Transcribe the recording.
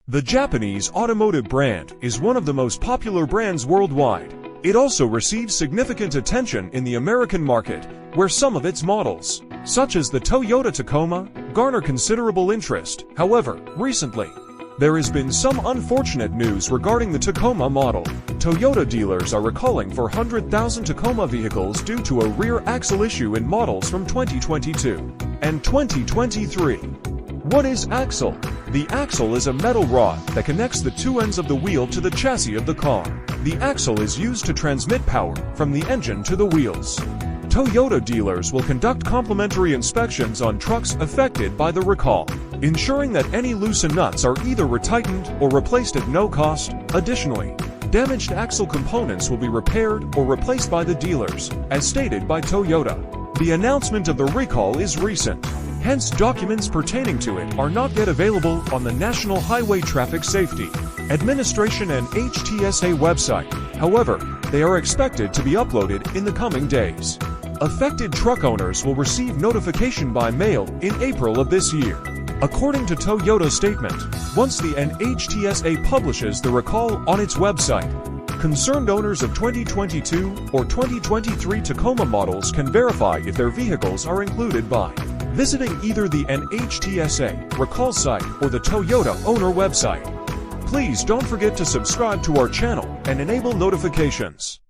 The Japanese automotive brand is one of the most popular brands worldwide. It also receives significant attention in the American market, where some of its models, such as the Toyota Tacoma, garner considerable interest. However, recently, there has been some unfortunate news regarding the Tacoma model. Toyota dealers are recalling 400,000 Tacoma vehicles due to a rear axle issue in models from 2022 and 2023. What is axle? The axle is a metal rod that connects the two ends of the wheel to the chassis of the car. The axle is used to transmit power from the engine to the wheels. Toyota dealers will conduct complimentary inspections on trucks affected by the recall, ensuring that any loosened nuts are either retightened or replaced at no cost. Additionally, damaged axle components will be repaired or replaced by the dealers, as stated by Toyota. The announcement of the recall is recent, hence documents pertaining to it are not yet available on the National Highway Traffic Safety Administration and HTSA website. However, they are expected to be uploaded in the coming days. Affected truck owners will receive notification by mail in April of this year. According to Toyota's statement, once the NHTSA publishes the recall on its website, concerned owners of 2022 or 2023 Tacoma models can verify if their vehicles are included by visiting either the NHTSA recall site or the Toyota owner website. Please don't forget to subscribe to our channel and enable notifications.